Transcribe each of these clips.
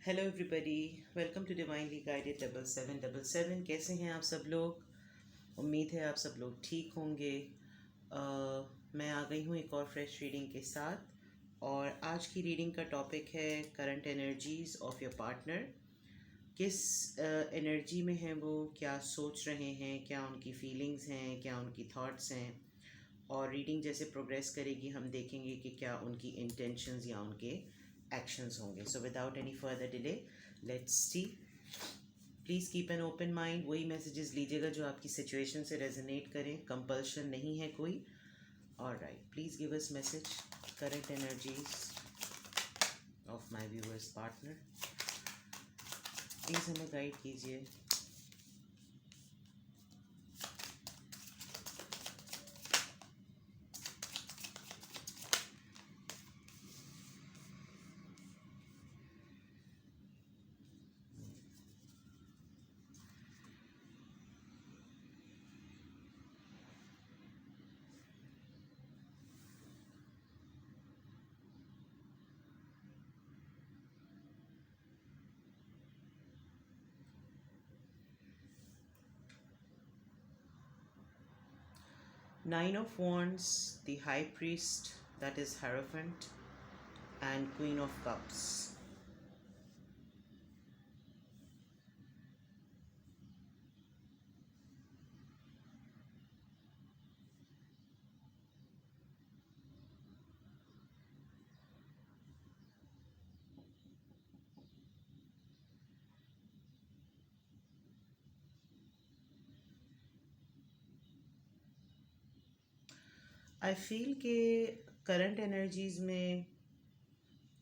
Hello everybody, welcome to divinely guided 7777। कैसे हैं आप सब लोग? उम्मीद है आप सब लोग ठीक होंगे। मैं आ गई हूँ एक और फ्रेश रीडिंग के साथ। और आज की रीडिंग का टॉपिक है current energies of your partner. किस एनर्जी में हैं वो, क्या सोच रहे हैं, क्या उनकी फीलिंग्स हैं, क्या उनकी थॉट्स हैं। और रीडिंग जैसे प्रोग्रेस करेगी हम देखेंगे कि क्या उनकी इंटेंशंस या उनके एक्शंस होंगे। So without any further delay, let's see. Please keep an open mind. वही मैसेजेस लीजिएगा जो आपकी सिचुएशन से रेजोनेट करें, कंपल्शन नहीं है कोई। Alright, please give us message current energies of my viewers partner. Please हमें गाइड कीजिए। 9 of Wands, the High Priest, that is Hierophant, and Queen of Cups. I feel कि करंट एनर्जीज़ में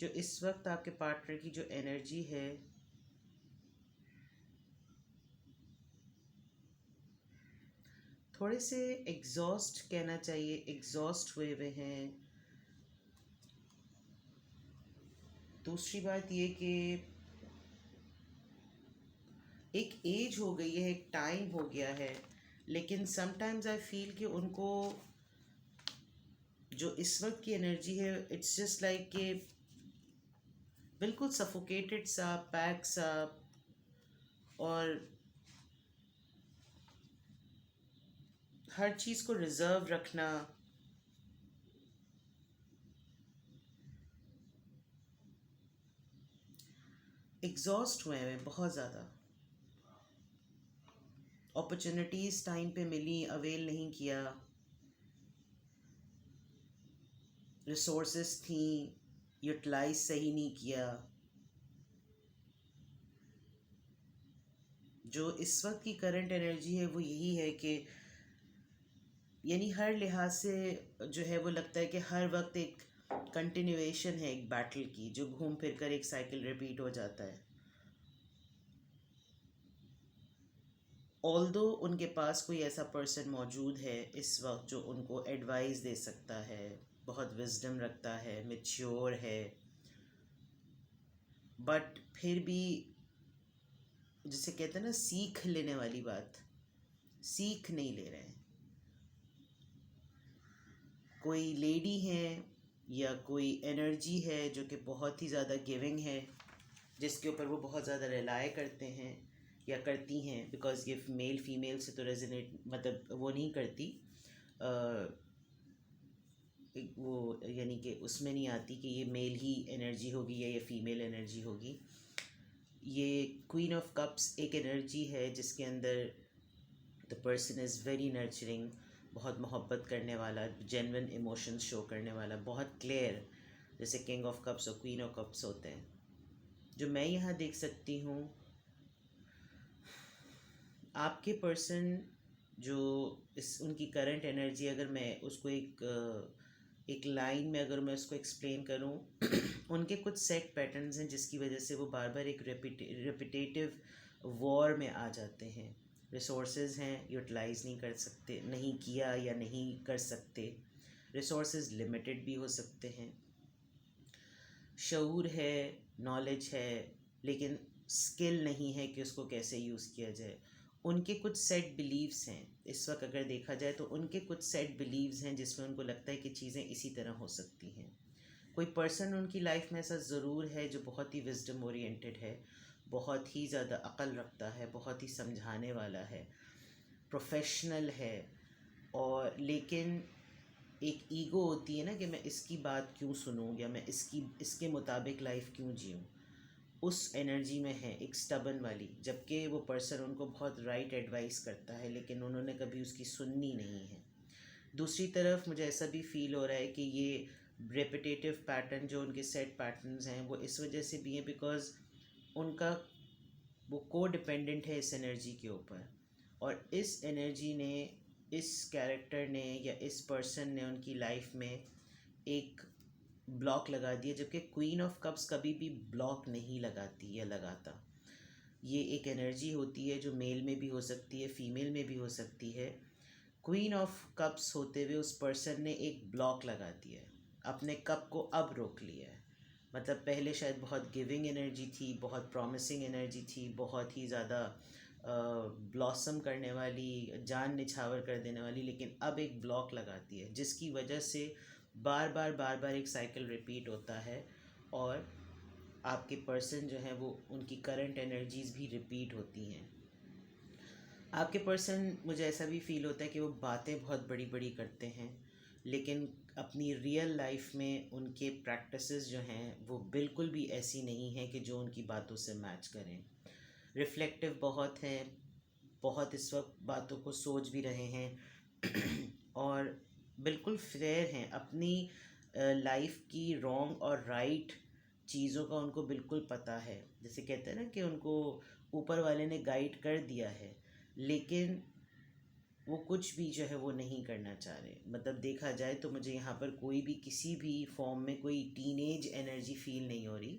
जो इस वक्त आपके पार्टनर की जो एनर्जी है, थोड़े से एग्जॉस्ट कहना चाहिए, एग्जॉस्ट हुए हुए हैं। दूसरी बात ये कि एक एज हो गई है, एक टाइम हो गया है, लेकिन समटाइम्स आई फील कि उनको जो इस वक्त की एनर्जी है, इट्स जस्ट लाइक कि बिल्कुल सफोकेटेड सा, पैक सा, और हर चीज़ को रिजर्व रखना। एग्जॉस्ट हुए हैं बहुत ज़्यादा। अपॉर्चुनिटीज़ टाइम पे मिली, अवेल नहीं किया। रिसोर्सेज थी, यूटिलाइज सही नहीं किया। जो इस वक्त की करंट एनर्जी है वो यही है कि यानी हर लिहाज से जो है वो लगता है कि हर वक्त एक कंटिन्यूएशन है एक बैटल की, जो घूम फिर कर एक साइकिल रिपीट हो जाता है। ऑल्दो उनके पास कोई ऐसा पर्सन मौजूद है इस वक्त जो उनको एडवाइस दे सकता है, बहुत विजडम रखता है, मेच्योर है, बट फिर भी जिसे कहते हैं ना सीख लेने वाली बात, सीख नहीं ले रहे हैं। कोई लेडी है या कोई एनर्जी है जो कि बहुत ही ज़्यादा गिविंग है, जिसके ऊपर वो बहुत ज़्यादा रिलाय करते हैं या करती हैं, बिकॉज ये मेल फीमेल से तो रेजोनेट मतलब वो नहीं करती, वो यानी कि उसमें नहीं आती कि ये मेल ही एनर्जी होगी या ये फीमेल एनर्जी होगी। ये क्वीन ऑफ कप्स एक एनर्जी है जिसके अंदर the person is very nurturing, बहुत मोहब्बत करने वाला, जेन्युइन इमोशंस शो करने वाला, बहुत क्लियर, जैसे किंग ऑफ कप्स और क्वीन ऑफ कप्स होते हैं। जो मैं यहाँ देख सकती हूँ, आपके पर्सन जो इस उनकी करंट एनर्जी, अगर मैं उसको एक लाइन में अगर मैं उसको एक्सप्लेन करूँ उनके कुछ सेट पैटर्न्स हैं जिसकी वजह से वो बार बार एक रिपीटेटिव वॉर में आ जाते हैं। रिसोर्सेज हैं, यूटिलाइज नहीं कर सकते, नहीं किया या नहीं कर सकते। रिसोर्सेज लिमिटेड भी हो सकते हैं। शऊर है, नॉलेज है, लेकिन स्किल नहीं है कि उसको कैसे यूज़ किया जाए। उनके कुछ सेट बिलीव्स हैं इस वक्त, अगर देखा जाए तो उनके कुछ सेट बिलीव्स हैं जिसमें उनको लगता है कि चीज़ें इसी तरह हो सकती हैं। कोई पर्सन उनकी लाइफ में ऐसा ज़रूर है जो बहुत ही विजडम ओरिएंटेड है, बहुत ही ज़्यादा अक्ल रखता है, बहुत ही समझाने वाला है, प्रोफेशनल है, और लेकिन एक ईगो होती है ना कि मैं इसकी बात क्यों सुनूं या मैं इसके मुताबिक लाइफ क्यों जीऊँ। उस एनर्जी में है एक स्टबन वाली, जबकि वो पर्सन उनको बहुत राइट एडवाइस करता है लेकिन उन्होंने कभी उसकी सुननी नहीं है। दूसरी तरफ मुझे ऐसा भी फील हो रहा है कि ये रेपिटेटिव पैटर्न जो उनके सेट पैटर्न्स हैं वो इस वजह से भी हैं बिकॉज उनका वो को डिपेंडेंट है इस एनर्जी के ऊपर, और इस एनर्जी ने, इस कैरेक्टर ने या इस पर्सन ने उनकी लाइफ में एक ब्लॉक लगा दिया, जबकि क्वीन ऑफ कप्स कभी भी ब्लॉक नहीं लगाती या लगाता। ये एक एनर्जी होती है जो मेल में भी हो सकती है, फीमेल में भी हो सकती है। क्वीन ऑफ कप्स होते हुए उस पर्सन ने एक ब्लॉक लगा दिया है, अपने कप को अब रोक लिया है। मतलब पहले शायद बहुत गिविंग एनर्जी थी, बहुत प्रॉमिसिंग एनर्जी थी, बहुत ही ज़्यादा ब्लॉसम करने वाली, जान निछावर कर देने वाली, लेकिन अब एक ब्लॉक लगाती है जिसकी वजह से बार बार एक साइकिल रिपीट होता है, और आपके पर्सन जो है वो उनकी करंट एनर्जीज़ भी रिपीट होती हैं। आपके पर्सन, मुझे ऐसा भी फील होता है कि वो बातें बहुत बड़ी बड़ी करते हैं लेकिन अपनी रियल लाइफ में उनके प्रैक्टिसेस जो हैं वो बिल्कुल भी ऐसी नहीं हैं कि जो उनकी बातों से मैच करें। रिफ्लेक्टिव बहुत हैं, बहुत इस वक्त बातों को सोच भी रहे हैं और बिल्कुल फेयर हैं। अपनी लाइफ की रॉन्ग और राइट चीज़ों का उनको बिल्कुल पता है। जैसे कहते हैं ना कि उनको ऊपर वाले ने गाइड कर दिया है, लेकिन वो कुछ भी जो है वो नहीं करना चाह रहे। मतलब देखा जाए तो मुझे यहाँ पर कोई भी किसी भी फॉर्म में कोई टीनेज एनर्जी फील नहीं हो रही।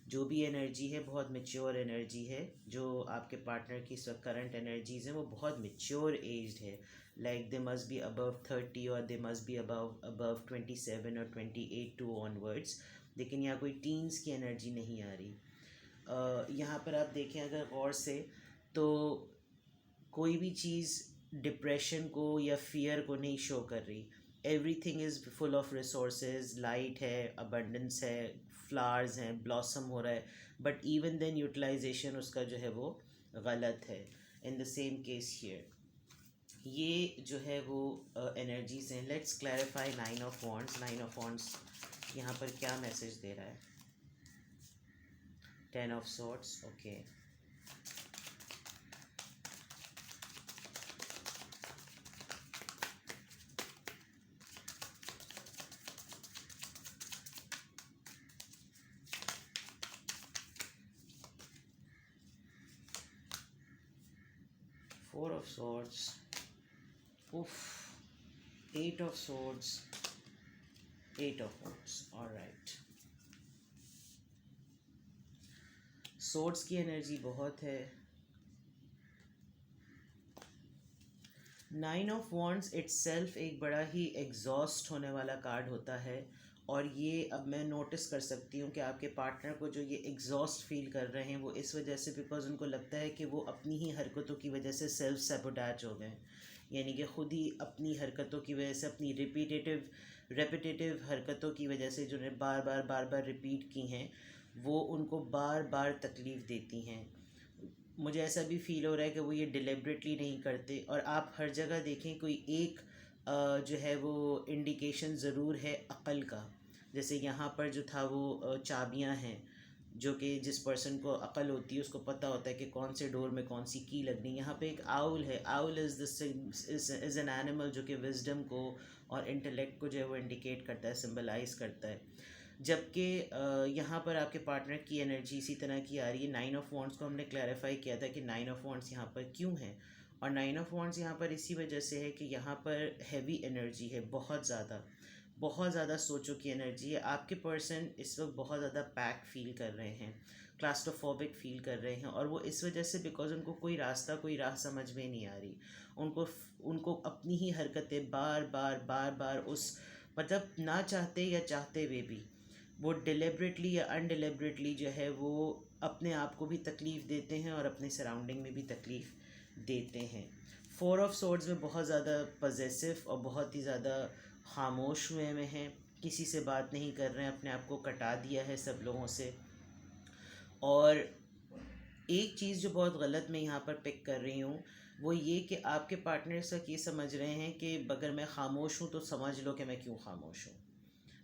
जो भी एनर्जी है बहुत मैच्योर एनर्जी है। जो आपके पार्टनर की इस वक्त करंट एनर्जीज़ हैं वो बहुत मैच्योर एज्ड है। Like they must be above 30 और दे मस्ट बी अबव 27 और 28 टू ऑनवर्ड्स, लेकिन यहाँ कोई टीन्स की एनर्जी नहीं आ रही। यहाँ पर आप देखें अगर गौर से, तो कोई भी चीज़ डिप्रेशन को या फियर को नहीं शो कर रही। Everything is full of resources, light है, अबंडेंस है, फ्लावर्स हैं, ब्लॉसम हो रहा है, बट इवन देन यूटिलाइजेशन उसका जो है वो गलत है। In the same case here, ये जो है वो एनर्जीज हैं। Let's clarify nine of wands. Nine of wands यहाँ पर क्या मैसेज दे रहा है? 10 of swords, okay. 4 of swords, oof, 8 of swords, 8 of wands, all right। swords की एनर्जी बहुत है। 9 ऑफ wands itself एक बड़ा ही एग्जॉस्ट होने वाला कार्ड होता है, और ये अब मैं नोटिस कर सकती हूँ कि आपके पार्टनर को जो ये एग्जॉस्ट फील कर रहे हैं वो इस वजह से, बिकॉज उनको लगता है कि वो अपनी ही हरकतों की वजह से सेल्फ सैबोटैज हो गए। यानी कि खुद ही अपनी हरकतों की वजह से, अपनी रेपिटेटिव हरकतों की वजह से जो बार बार रिपीट की हैं, वो उनको बार बार तकलीफ़ देती हैं। मुझे ऐसा भी फील हो रहा है कि वो ये डिलिबरेटली नहीं करते, और आप हर जगह देखें कोई एक जो है वो इंडिकेशन ज़रूर है अक़ल का। जैसे यहाँ पर जो था वो चाबियाँ हैं, जो कि जिस पर्सन को अक़ल होती है उसको पता होता है कि कौन से डोर में कौन सी की लगनी है। यहाँ पे एक आउल है। आउल इज़ एन एनिमल जो कि विजडम को और इंटेलेक्ट को जो है वो इंडिकेट करता है, सिंबलाइज करता है। जबकि यहाँ पर आपके पार्टनर की एनर्जी इसी तरह की आ रही है। 9 ऑफ वॉन्ड्स को हमने क्लैरिफाई किया था कि 9 ऑफ वॉन्ड्स यहाँ पर क्यों है, और 9 ऑफ वॉन्ड्स यहाँ पर इसी वजह से है कि यहाँ पर हैवी एनर्जी है, बहुत ज़्यादा सोचों की एनर्जी है। आपके पर्सन इस वक्त बहुत ज़्यादा पैक फील कर रहे हैं, क्लास्ट्रोफोबिक फील कर रहे हैं, और वो इस वजह से बिकॉज उनको कोई राह समझ में नहीं आ रही। उनको अपनी ही हरकतें बार बार उस, मतलब ना चाहते या चाहते हुए भी वो डिलिबरेटली या अनडिलिबरेटली जो है वो अपने आप को भी तकलीफ़ देते हैं और अपने सराउंडिंग में भी तकलीफ़ देते हैं। 4 ऑफ सोर्ड्स में बहुत ज़्यादा पजेसिव और बहुत ही ज़्यादा खामोश हुए में हैं। किसी से बात नहीं कर रहे हैं, अपने आप को कटा दिया है सब लोगों से। और एक चीज़ जो बहुत गलत मैं यहाँ पर पिक कर रही हूँ वो ये कि आपके पार्टनर्स का ये समझ रहे हैं कि अगर मैं खामोश हूँ तो समझ लो कि मैं क्यों खामोश हूँ।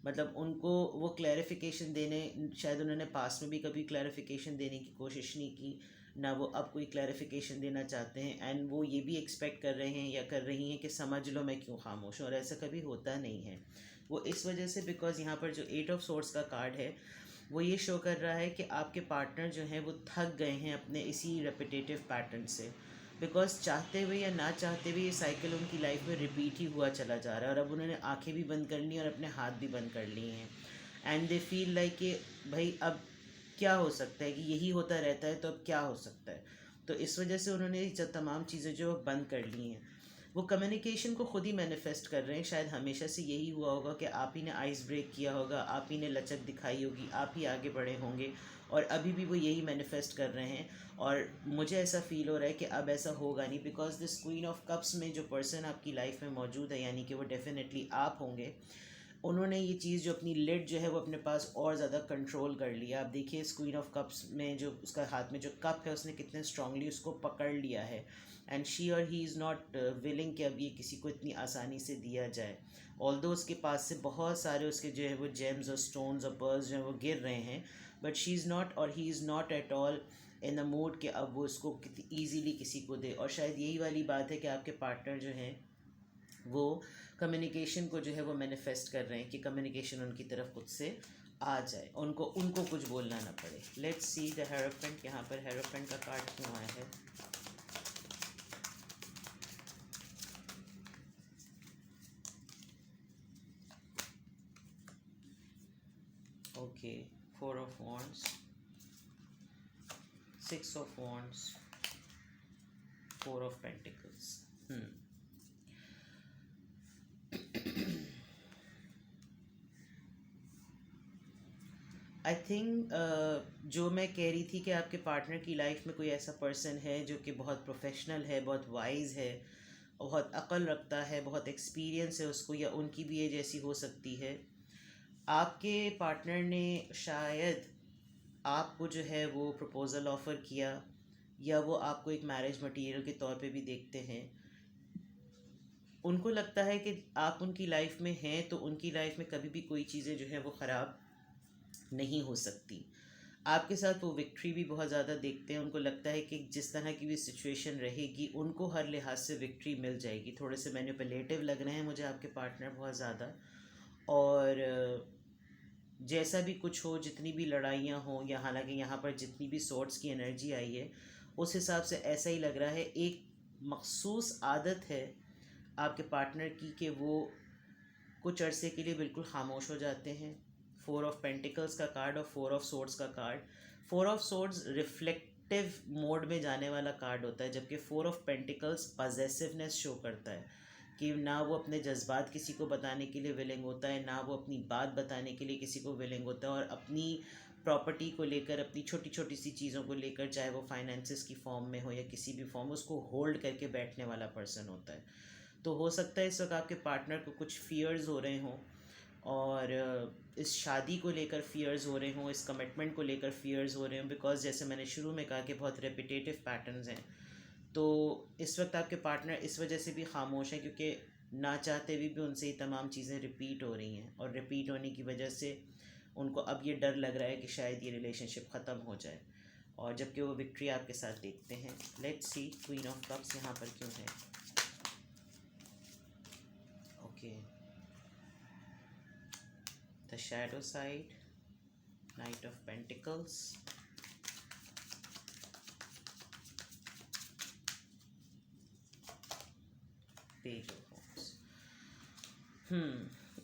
मतलब उनको वो क्लैरिफिकेशन देने, शायद उन्होंने पास में भी कभी क्लैरिफिकेशन देने की कोशिश नहीं की, ना वो अब कोई क्लैरिफिकेशन देना चाहते हैं। एंड वो ये भी एक्सपेक्ट कर रहे हैं या कर रही हैं कि समझ लो मैं क्यों खामोश हूँ, और ऐसा कभी होता नहीं है। वो इस वजह से, बिकॉज यहाँ पर जो 8 ऑफ सोर्ड्स का कार्ड है वो ये शो कर रहा है कि आपके पार्टनर जो हैं वो थक गए हैं अपने इसी रेपिटेटिव पैटर्न से। बिकॉज चाहते हुए या ना चाहते हुए ये साइकिल उनकी लाइफ में रिपीट ही हुआ चला जा रहा है, और अब उन्होंने आंखें भी बंद कर ली और अपने हाथ भी बंद कर लिए हैं। एंड दे फील लाइक कि भाई अब क्या हो सकता है, कि यही होता रहता है तो अब क्या हो सकता है। तो इस वजह से उन्होंने ये तमाम चीज़ें जो बंद कर ली हैं। वो कम्युनिकेशन को खुद ही मैनिफेस्ट कर रहे हैं। शायद हमेशा से यही हुआ होगा कि आप ही ने आइस ब्रेक किया होगा, आप ही ने लचक दिखाई होगी, आप ही आगे बढ़े होंगे, और अभी भी वो यही मैनिफेस्ट कर रहे हैं। और मुझे ऐसा फील हो रहा है कि अब ऐसा होगा नहीं, because this queen of cups में जो पर्सन आपकी लाइफ में मौजूद है, यानी कि वो डेफिनेटली आप होंगे, उन्होंने ये चीज़ जो अपनी लिड जो है वो अपने पास और ज़्यादा कंट्रोल कर लिया। आप देखिए इस क्वीन ऑफ कप्स में जो उसका हाथ में जो कप है उसने कितने स्ट्रांगली उसको पकड़ लिया है। एंड शी और ही इज़ नॉट विलिंग कि अब ये किसी को इतनी आसानी से दिया जाए। ऑल्दो उसके पास से बहुत सारे उसके जो है वो जेम्स और स्टोन्स और पर्ल्स जो है वो गिर रहे हैं, बट शी इज़ नॉट और he is not at all in the mood कि अब वो इसको कितनी ईजीली किसी को दे। और शायद यही वाली बात है कि आपके पार्टनर जो हैं वो कम्युनिकेशन को जो है वो मैनिफेस्ट कर रहे हैं कि कम्युनिकेशन उनकी तरफ खुद से आ जाए, उनको उनको कुछ बोलना ना पड़े। Let's see the hierophant. यहाँ पर हेरोफेंट का कार्ड क्यों आया है? Okay, 4 of wands, 6 of wands, 4 of pentacles. I think जो मैं कह रही थी कि आपके पार्टनर की लाइफ में कोई ऐसा पर्सन है जो कि बहुत प्रोफेशनल है, बहुत वाइज है, बहुत अक्ल रखता है, बहुत एक्सपीरियंस है उसको, या उनकी भी एज ऐसी हो सकती है। आपके पार्टनर ने शायद आपको जो है वो प्रपोज़ल ऑफ़र किया, या वो आपको एक मैरिज मटेरियल के तौर पे भी देखते हैं। उनको लगता है कि आप उनकी लाइफ में हैं तो उनकी लाइफ में कभी भी कोई चीज़ें जो है वो ख़राब नहीं हो सकती। आपके साथ वो विक्ट्री भी बहुत ज़्यादा देखते हैं। उनको लगता है कि जिस तरह की भी सिचुएशन रहेगी उनको हर लिहाज से विक्ट्री मिल जाएगी। थोड़े से मैनिपुलेटिव लग रहे हैं मुझे आपके पार्टनर बहुत ज़्यादा। और जैसा भी कुछ हो, जितनी भी लड़ाइयाँ हों, या हालांकि यहाँ पर जितनी भी सॉर्ट्स की एनर्जी आई है उस हिसाब से ऐसा ही लग रहा है। एक मखसूस आदत है आपके पार्टनर की कि वो कुछ अरसे के लिए बिल्कुल खामोश हो जाते हैं। 4 ऑफ पेंटिकल्स का कार्ड और 4 ऑफ सोर्ड्स का card. 4 of swords reflective mode में जाने वाला कार्ड होता है, जबकि 4 ऑफ पेंटिकल्स पजेसिवनेस शो करता है कि ना वो अपने जज्बात किसी को बताने के लिए विलिंग होता है, ना वो अपनी बात बताने के लिए किसी को विलिंग होता है, और अपनी प्रॉपर्टी को लेकर, अपनी छोटी छोटी सी चीज़ों को लेकर, चाहे वो फाइनेंसिस की फॉर्म में हो या किसी भी फॉर्म, उसको होल्ड करके बैठने वाला पर्सन होता है। तो हो सकता है इस वक्त आपके पार्टनर को कुछ फियर्स हो रहे हों, और इस शादी को लेकर फियर्स हो रहे हों, इस कमिटमेंट को लेकर फियर्स हो रहे हों, बिकॉज जैसे मैंने शुरू में कहा कि बहुत रेपिटेटिव पैटर्न्स हैं। तो इस वक्त आपके पार्टनर इस वजह से भी खामोश हैं क्योंकि ना चाहते हुए भी उनसे ये तमाम चीज़ें रिपीट हो रही हैं, और रिपीट होने की वजह से उनको अब ये डर लग रहा है कि शायद ये रिलेशनशिप ख़त्म हो जाए, और जबकि वो विक्ट्री आपके साथ देखते हैं। Let's see queen of cups यहाँ पर क्यों है? Okay, the shadow side, night of pentacles, page of wands.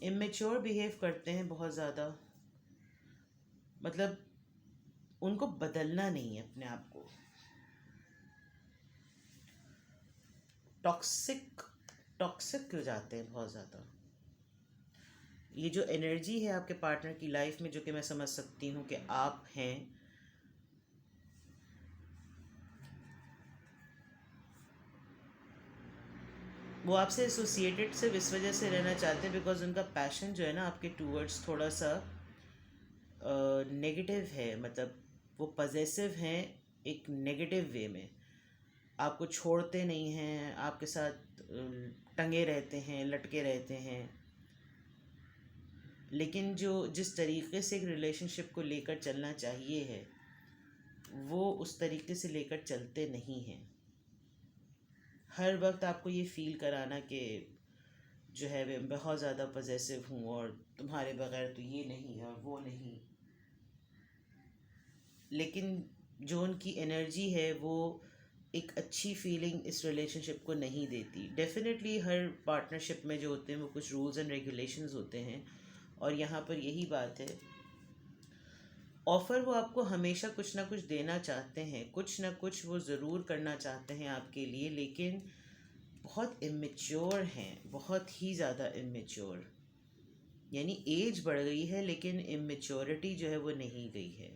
Immature behave करते हैं बहुत ज़्यादा। मतलब उनको बदलना नहीं है अपने आप को। टॉक्सिक टॉक्सिक हो जाते हैं बहुत ज़्यादा। ये जो एनर्जी है आपके पार्टनर की लाइफ में, जो कि मैं समझ सकती हूँ कि आप हैं, वो आपसे एसोसिएटेड सिर्फ इस वजह से रहना चाहते हैं बिकॉज उनका पैशन जो है ना आपके टूवर्ड्स थोड़ा सा नेगेटिव है, मतलब वो पजेसिव हैं एक नेगेटिव वे में। आपको छोड़ते नहीं हैं, आपके साथ टंगे रहते हैं, लटके रहते हैं। लेकिन जो जिस तरीके से एक रिलेशनशिप को लेकर चलना चाहिए है वो उस तरीके से लेकर चलते नहीं हैं। हर वक्त आपको ये फ़ील कराना कि जो है मैं बहुत ज़्यादा पजेसिव हूँ और तुम्हारे बगैर तो ये नहीं और वो नहीं। लेकिन जो उनकी एनर्जी है वो एक अच्छी फीलिंग इस रिलेशनशिप को नहीं देती। डेफिनेटली हर पार्टनरशिप में जो होते हैं वो कुछ रूल्स एंड रेगुलेशंस होते हैं, और यहाँ पर यही बात है। ऑफ़र वो आपको हमेशा कुछ ना कुछ देना चाहते हैं, कुछ ना कुछ वो ज़रूर करना चाहते हैं आपके लिए, लेकिन बहुत इमेच्योर हैं, बहुत ही ज़्यादा इमेच्योर। यानी एज बढ़ गई है लेकिन इमेच्योरिटी जो है वो नहीं गई है,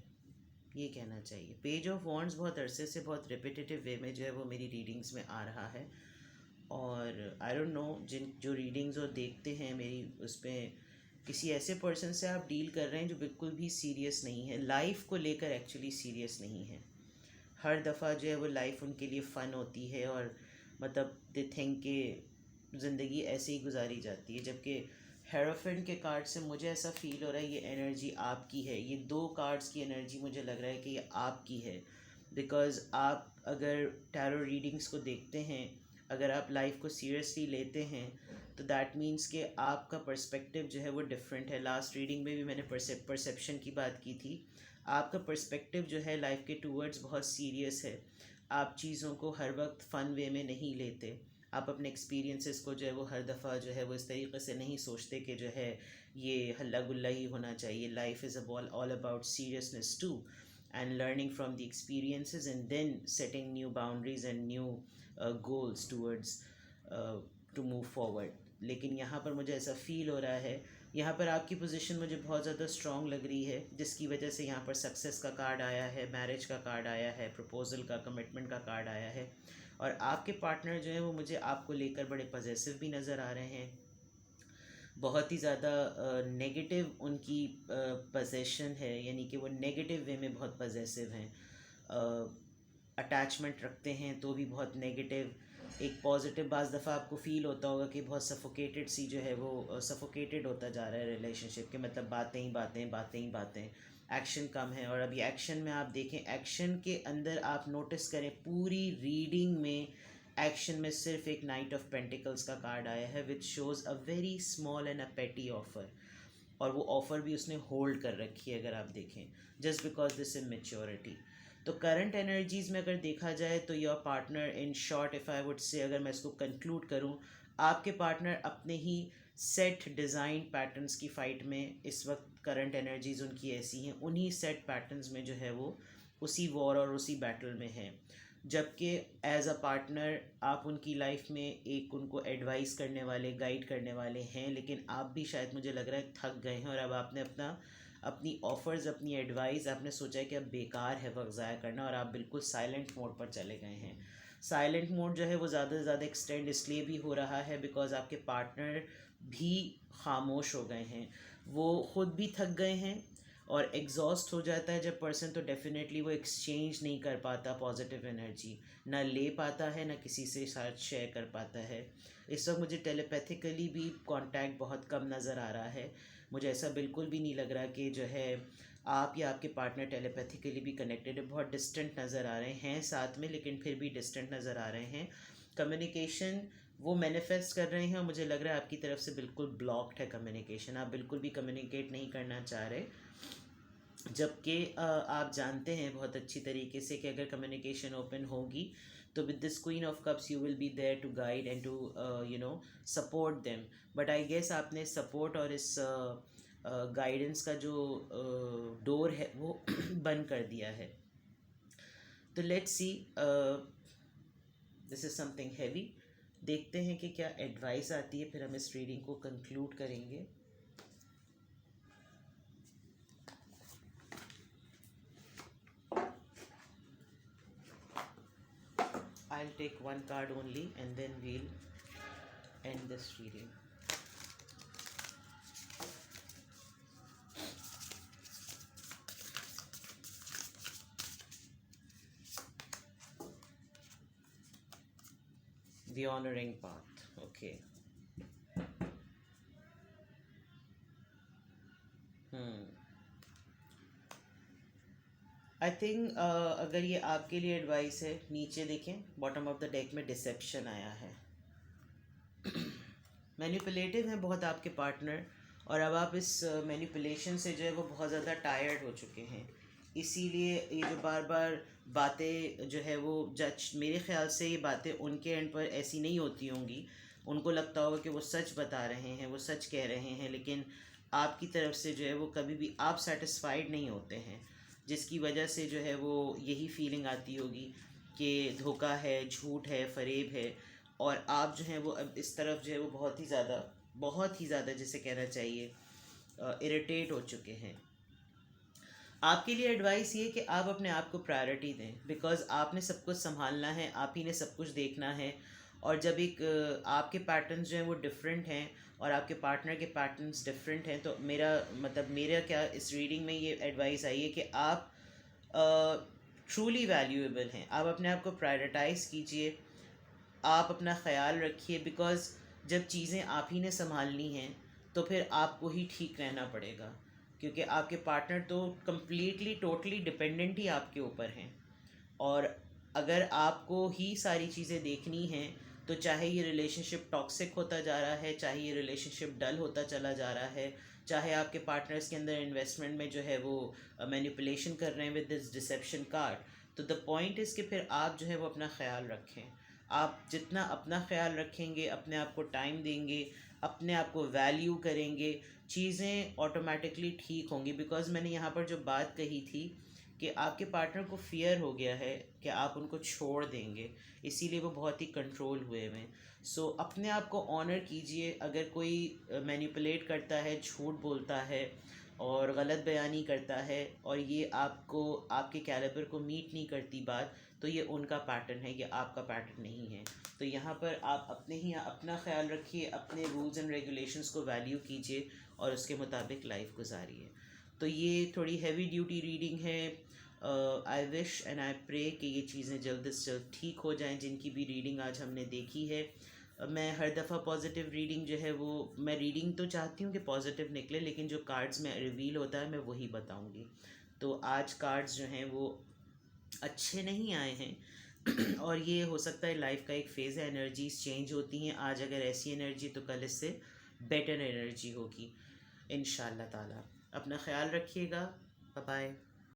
ये कहना चाहिए। पेज ऑफ वॉन्ड्स बहुत अरसे से बहुत रिपीटेटिव वे में जो है वो मेरी रीडिंग्स में आ रहा है, और आई डोंट नो जिन जो रीडिंग्स और देखते हैं मेरी, उसमें किसी ऐसे पर्सन से आप डील कर रहे हैं जो बिल्कुल भी सीरियस नहीं है, लाइफ को लेकर एक्चुअली सीरियस नहीं है। हर दफ़ा जो है वो लाइफ उनके लिए फ़न होती है, और मतलब दे थिंक कि ज़िंदगी ऐसे ही गुजारी जाती है। जबकि हेरोफेंट के कार्ड से मुझे ऐसा फ़ील हो रहा है ये एनर्जी आपकी है, ये दो कार्ड्स की एनर्जी मुझे लग रहा है कि ये आपकी है। बिकॉज़ आप अगर टैरो रीडिंग्स को देखते हैं, अगर आप लाइफ को सीरियसली लेते हैं, तो दैट मीन्स कि आपका पर्सपेक्टिव जो है वो डिफरेंट है। लास्ट रीडिंग में भी मैंने परसेप्शन की बात की थी। आपका पर्सपेक्टिव जो है लाइफ के टूवर्ड्स बहुत सीरियस है। आप चीज़ों को हर वक्त फ़न वे में नहीं लेते। आप अपने एक्सपीरियंसेस को जो है वो हर दफ़ा जो है वो इस तरीके से नहीं सोचते कि जो है ये हल्ला गुल्ला ही होना चाहिए। Life is all about seriousness too, and learning from the experiences, and then setting new boundaries and new goals towards to move forward. लेकिन यहाँ पर मुझे ऐसा फील हो रहा है, यहाँ पर आपकी पोजीशन मुझे बहुत ज़्यादा स्ट्रॉन्ग लग रही है, जिसकी वजह से यहाँ पर सक्सेस का कार्ड आया है, मैरिज का कार्ड आया है, प्रपोजल का, कमिटमेंट का कार्ड आया है। और आपके पार्टनर जो है वो मुझे आपको लेकर बड़े पजेसिव भी नज़र आ रहे हैं। बहुत ही ज़्यादा नेगेटिव उनकी पजेशन है, यानी कि वो नेगेटिव वे में बहुत पजेसिव हैं। अटैचमेंट रखते हैं तो भी बहुत नेगेटिव। एक पॉजिटिव बाज़ दफ़ा आपको फ़ील होता होगा कि बहुत सफोकेटेड सी जो है वो सफोकेटेड होता जा रहा है रिलेशनशिप के, मतलब बातें ही बातें, बातें ही बातें, एक्शन कम है। और अभी एक्शन में आप देखें, एक्शन के अंदर आप नोटिस करें पूरी रीडिंग में एक्शन में सिर्फ एक नाइट ऑफ पेंटिकल्स का कार्ड आया है, which shows a very small and अ पेटी ऑफर। और वो ऑफ़र भी उसने होल्ड कर रखी है अगर आप देखें, जस्ट बिकॉज दिस इमेच्योरिटी। तो करंट एनर्जीज़ में अगर देखा जाए तो your partner, in short if I would say, अगर मैं इसको कंक्लूड करूँ, आपके पार्टनर अपने ही सेट डिज़ाइन पैटर्न्स की फ़ाइट में इस वक्त करंट एनर्जीज़ उनकी ऐसी हैं, उन्हीं सेट पैटर्न्स में जो है वो उसी वॉर और उसी बैटल में हैं। जबकि एज अ पार्टनर आप उनकी लाइफ में एक उनको एडवाइस करने वाले, गाइड करने वाले हैं, लेकिन आप भी शायद मुझे लग रहा है थक गए हैं, और अब आपने अपनी ऑफ़र्स, अपनी एडवाइस, आपने सोचा है कि अब बेकार है वक्त ज़ाया करना, और आप बिल्कुल साइलेंट मोड पर चले गए हैं। साइलेंट मोड जो है वो ज़्यादा से ज़्यादा एक्सटेंड इसलिए भी हो रहा है बिकॉज़ आपके पार्टनर भी खामोश हो गए हैं, वो ख़ुद भी थक गए हैं। और एग्जॉस्ट हो जाता है जब पर्सन, तो डेफिनेटली वो एक्सचेंज नहीं कर पाता पॉजिटिव एनर्जी, ना ले पाता है, ना किसी से साथ शेयर कर पाता है। इस वक्त मुझे टेलीपैथिकली भी कांटेक्ट बहुत कम नज़र आ रहा है। मुझे ऐसा बिल्कुल भी नहीं लग रहा कि जो है आप या आपके पार्टनर टेलीपैथिकली भी कनेक्टेड है। बहुत डिस्टेंट नज़र आ रहे हैं साथ में, लेकिन फिर भी डिस्टेंट नज़र आ रहे हैं। कम्युनिकेशन वो मैनिफेस्ट कर रहे हैं, और मुझे लग रहा है आपकी तरफ से बिल्कुल ब्लॉक्ड है कम्युनिकेशन, आप बिल्कुल भी कम्युनिकेट नहीं करना चाह रहे। जबकि आप जानते हैं बहुत अच्छी तरीके से कि अगर कम्युनिकेशन ओपन होगी तो with this queen of cups you will be there to guide and to support them. But I guess आपने सपोर्ट और इस गाइडेंस का जो डोर है वो बंद कर दिया है। तो let's see, this is something heavy. देखते हैं कि क्या एडवाइस आती है, फिर हम इस रीडिंग को कंक्लूड करेंगे। I'll take one card only and then we'll end this reading. The honoring path. Okay. I think अगर ये आपके लिए एडवाइस है, नीचे देखें बॉटम ऑफ द डेक में डिसेप्शन आया है। मैनिपुलेटिव हैं बहुत आपके पार्टनर, और अब आप इस मैनिपुलेशन से जो है वो बहुत ज़्यादा टायर्ड हो चुके हैं। इसीलिए ये जो बार बार बातें जो है वो जज, मेरे ख्याल से ये बातें उनके एंड पर ऐसी नहीं होती होंगी। उनको लगता होगा कि वो सच बता रहे हैं, वो सच कह रहे हैं, लेकिन आपकी तरफ से जो है वो कभी भी आप सेटिस्फाइड नहीं होते हैं, जिसकी वजह से जो है वो यही फीलिंग आती होगी कि धोखा है, झूठ है, फरेब है। और आप जो हैं वो अब इस तरफ जो है वो बहुत ही ज़्यादा जिसे कहना चाहिए इरिटेट हो चुके हैं। आपके लिए एडवाइस ये कि आप अपने आप को प्रायोरिटी दें, बिकॉज़ आपने सब कुछ संभालना है, आप ही ने सब कुछ देखना है। और जब एक आपके पैटर्न्स जो हैं वो डिफरेंट हैं और आपके पार्टनर के पैटर्न्स डिफरेंट हैं, तो मेरा क्या इस रीडिंग में ये एडवाइस आई है कि आप ट्रूली वैल्यूएबल हैं। आप अपने आप को प्रायोरिटाइज़ कीजिए, आप अपना ख्याल रखिए, बिकॉज़ जब चीज़ें आप ही ने संभालनी हैं तो फिर आपको ही ठीक रहना पड़ेगा, क्योंकि आपके पार्टनर तो कम्प्लीटली टोटली डिपेंडेंट ही आपके ऊपर हैं। और अगर आपको ही सारी चीज़ें देखनी हैं तो चाहे ये रिलेशनशिप टॉक्सिक होता जा रहा है, चाहे ये रिलेशनशिप डल होता चला जा रहा है, चाहे आपके पार्टनर्स के अंदर इन्वेस्टमेंट में जो है वो मैनिपुलेशन कर रहे हैं विद दिस डिसेप्शन कार्ड, तो द पॉइंट इज़ कि फिर आप जो है वो अपना ख्याल रखें। आप जितना अपना ख्याल रखेंगे, अपने आप को टाइम देंगे, अपने आप को वैल्यू करेंगे, चीज़ें ऑटोमेटिकली ठीक होंगी। बिकॉज़ मैंने यहाँ पर जो बात कही थी कि आपके पार्टनर को फियर हो गया है कि आप उनको छोड़ देंगे, इसीलिए वो बहुत ही कंट्रोल हुए हुए हैं। सो अपने आप को ऑनर कीजिए। अगर कोई मैनिपुलेट करता है, झूठ बोलता है और गलत बयानी करता है और ये आपको आपके कैलिबर को मीट नहीं करती बात, तो ये उनका पैटर्न है, ये आपका पैटर्न नहीं है। तो यहाँ पर आप अपना ख्याल रखिए, अपने रूल्स एंड रेगुलेशंस को वैल्यू कीजिए और उसके मुताबिक लाइफ गुजारिए। तो ये थोड़ी हैवी ड्यूटी रीडिंग है। I wish and I pray कि ये चीज़ें जल्द से जल्द ठीक हो जाएं, जिनकी भी रीडिंग आज हमने देखी है। मैं हर दफ़ा पॉजिटिव रीडिंग जो है वो मैं रीडिंग तो चाहती हूँ कि पॉजिटिव निकले, लेकिन जो कार्ड्स में रिवील होता है मैं वही बताऊँगी। तो आज कार्ड्स जो हैं वो अच्छे नहीं आए हैं और ये हो सकता है लाइफ का एक फ़ेज़ है, एनर्जीज चेंज होती हैं। आज अगर ऐसी एनर्जी तो कल इससे बेटर एनर्जी होगी इंशाल्लाह ताला। अपना ख्याल रखिएगा। Bye bye.